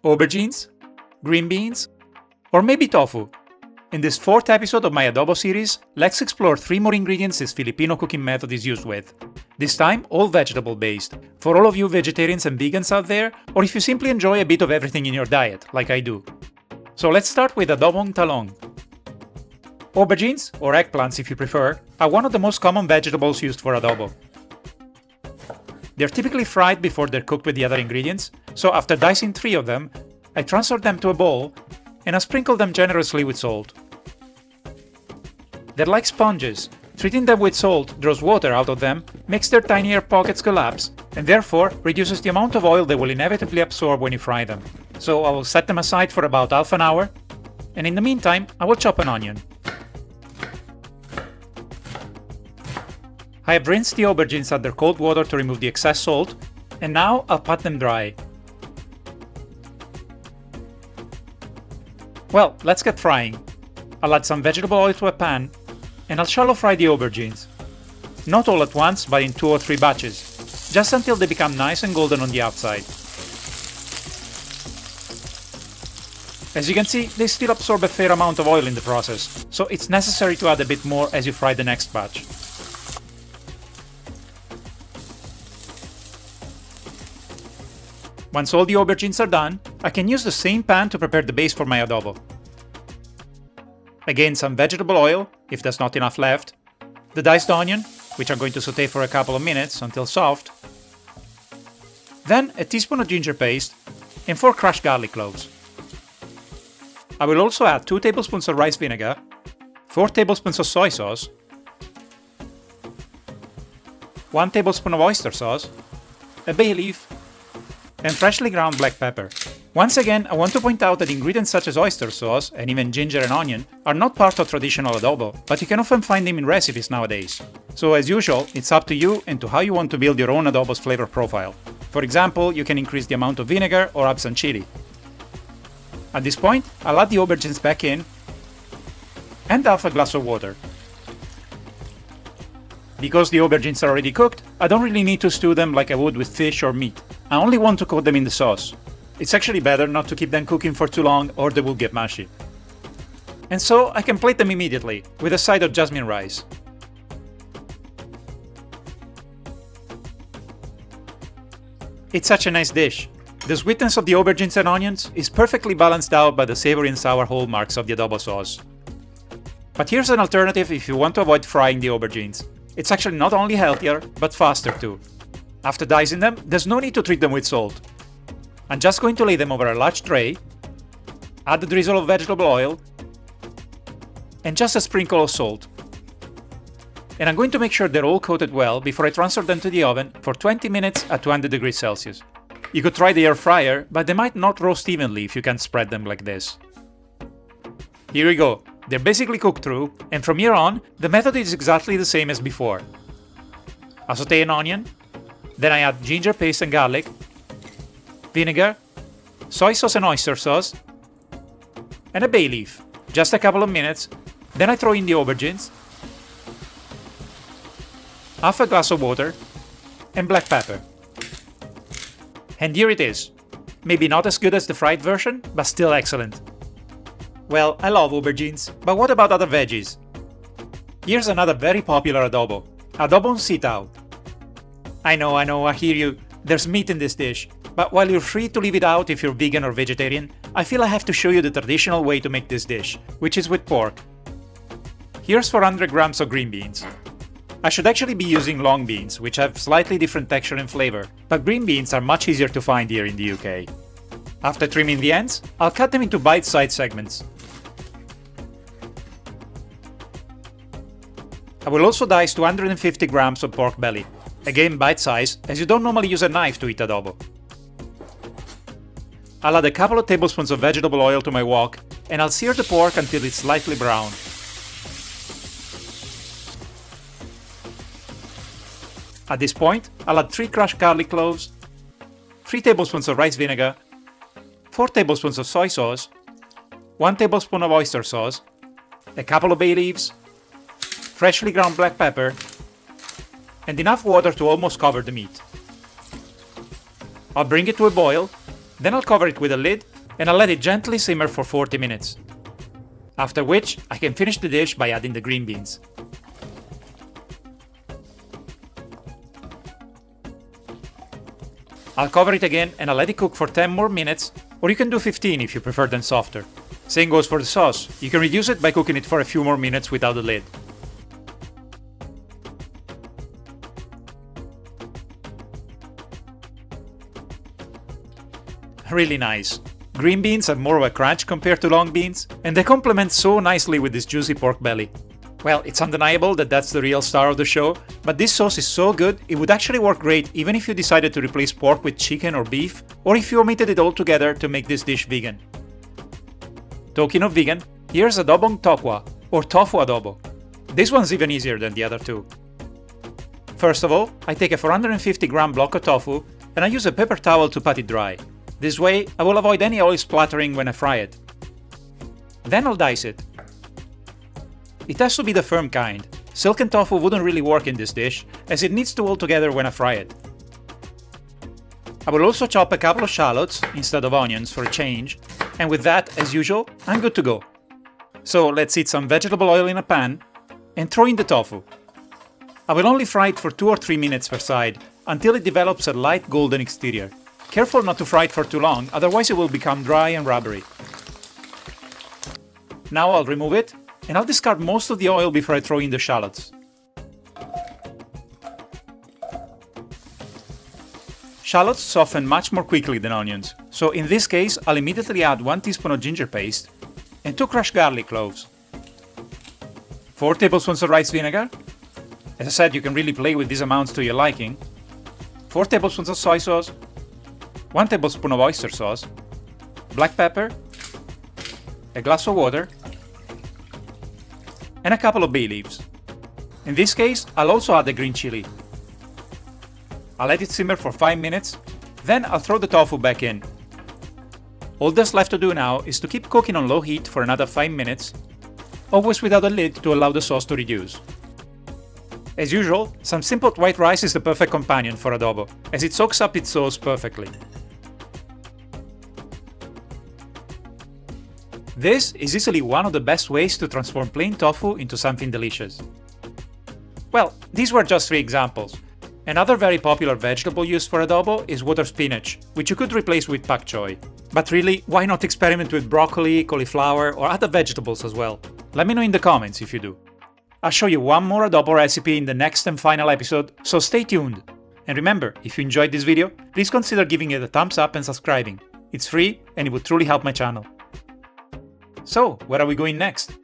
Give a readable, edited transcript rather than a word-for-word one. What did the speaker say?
aubergines, green beans, or maybe tofu. In this fourth episode of my adobo series, let's explore 3 more ingredients this Filipino cooking method is used with. This time, all vegetable based, for all of you vegetarians and vegans out there, or if you simply enjoy a bit of everything in your diet, like I do. So let's start with adobong talong. Aubergines, or eggplants if you prefer, are one of the most common vegetables used for adobo. They're typically fried before they're cooked with the other ingredients, so after dicing 3 of them, I transfer them to a bowl and I sprinkle them generously with salt. They're like sponges. Treating them with salt draws water out of them, makes their tiny air pockets collapse, and therefore reduces the amount of oil they will inevitably absorb when you fry them. So I will set them aside for about half an hour, and in the meantime I will chop an onion. I have rinsed the aubergines under cold water to remove the excess salt, and now I'll pat them dry. Well, let's get frying. I'll add some vegetable oil to a pan, and I'll shallow fry the aubergines. Not all at once, but in 2 or 3 batches, just until they become nice and golden on the outside. As you can see, they still absorb a fair amount of oil in the process, so it's necessary to add a bit more as you fry the next batch. Once all the aubergines are done, I can use the same pan to prepare the base for my adobo. Again, some vegetable oil, if there's not enough left, the diced onion, which I'm going to saute for a couple of minutes until soft, then a teaspoon of ginger paste and 4 crushed garlic cloves. I will also add 2 tablespoons of rice vinegar, 4 tablespoons of soy sauce, 1 tablespoon of oyster sauce, a bay leaf, and freshly ground black pepper. Once again, I want to point out that ingredients such as oyster sauce and even ginger and onion are not part of traditional adobo, but you can often find them in recipes nowadays. So as usual, it's up to you and to how you want to build your own adobo's flavor profile. For example, you can increase the amount of vinegar or add some chili. At this point, I'll add the aubergines back in and half a glass of water. Because the aubergines are already cooked, I don't really need to stew them like I would with fish or meat. I only want to coat them in the sauce. It's actually better not to keep them cooking for too long or they will get mushy. And so I can plate them immediately, with a side of jasmine rice. It's such a nice dish. The sweetness of the aubergines and onions is perfectly balanced out by the savory and sour hallmarks of the adobo sauce. But here's an alternative if you want to avoid frying the aubergines. It's actually not only healthier, but faster too. After dicing them, there's no need to treat them with salt. I'm just going to lay them over a large tray, add a drizzle of vegetable oil, and just a sprinkle of salt. And I'm going to make sure they're all coated well before I transfer them to the oven for 20 minutes at 200 degrees Celsius. You could try the air fryer, but they might not roast evenly if you can't spread them like this. Here we go. They're basically cooked through, and from here on, the method is exactly the same as before. I saute an onion, then I add ginger paste and garlic, vinegar, soy sauce and oyster sauce, and a bay leaf. Just a couple of minutes, then I throw in the aubergines, half a glass of water, and black pepper. And here it is. Maybe not as good as the fried version, but still excellent. Well, I love aubergines, but what about other veggies? Here's another very popular adobo, adobong sitaw. I know, I hear you, there's meat in this dish, but while you're free to leave it out if you're vegan or vegetarian, I feel I have to show you the traditional way to make this dish, which is with pork. Here's 400 grams of green beans. I should actually be using long beans, which have slightly different texture and flavor, but green beans are much easier to find here in the UK. After trimming the ends, I'll cut them into bite-sized segments. I will also dice 250 grams of pork belly. Again bite-size, as you don't normally use a knife to eat adobo. I'll add a couple of tablespoons of vegetable oil to my wok, and I'll sear the pork until it's slightly brown. At this point, I'll add 3 crushed garlic cloves, 3 tablespoons of rice vinegar, 4 tablespoons of soy sauce, 1 tablespoon of oyster sauce, a couple of bay leaves, freshly ground black pepper, and enough water to almost cover the meat. I'll bring it to a boil, Then I'll cover it with a lid and I'll let it gently simmer for 40 minutes. After which, I can finish the dish by adding the green beans. I'll cover it again and I'll let it cook for 10 more minutes, or you can do 15 if you prefer them softer. Same goes for the sauce. You can reduce it by cooking it for a few more minutes without the lid. Really nice. Green beans have more of a crunch compared to long beans, and they complement so nicely with this juicy pork belly. Well, it's undeniable that that's the real star of the show, but this sauce is so good it would actually work great even if you decided to replace pork with chicken or beef, or if you omitted it altogether to make this dish vegan. Talking of vegan, here's adobong tokwa, or tofu adobo. This one's even easier than the other two. First of all, I take a 450 gram block of tofu and I use a paper towel to pat it dry. This way, I will avoid any oil splattering when I fry it. Then I'll dice it. It has to be the firm kind. Silken tofu wouldn't really work in this dish, as it needs to hold together when I fry it. I will also chop a couple of shallots instead of onions for a change, and with that, as usual, I'm good to go. So let's heat some vegetable oil in a pan and throw in the tofu. I will only fry it for 2 or 3 minutes per side, until it develops a light golden exterior. Careful not to fry it for too long, otherwise it will become dry and rubbery. Now I'll remove it, and I'll discard most of the oil before I throw in the shallots. Shallots soften much more quickly than onions, so in this case I'll immediately add 1 teaspoon of ginger paste and 2 crushed garlic cloves. 4 tablespoons of rice vinegar. As I said, you can really play with these amounts to your liking. 4 tablespoons of soy sauce, 1 tablespoon of oyster sauce, black pepper, a glass of water, and a couple of bay leaves. In this case, I'll also add the green chili. I'll let it simmer for 5 minutes, then I'll throw the tofu back in. All that's left to do now is to keep cooking on low heat for another 5 minutes, always without a lid to allow the sauce to reduce. As usual, some simple white rice is the perfect companion for adobo, as it soaks up its sauce perfectly. This is easily one of the best ways to transform plain tofu into something delicious. Well, these were just 3 examples. Another very popular vegetable used for adobo is water spinach, which you could replace with pak choi. But really, why not experiment with broccoli, cauliflower, or other vegetables as well? Let me know in the comments if you do. I'll show you one more adobo recipe in the next and final episode, so stay tuned. And remember, if you enjoyed this video, please consider giving it a thumbs up and subscribing. It's free and it would truly help my channel. So, where are we going next?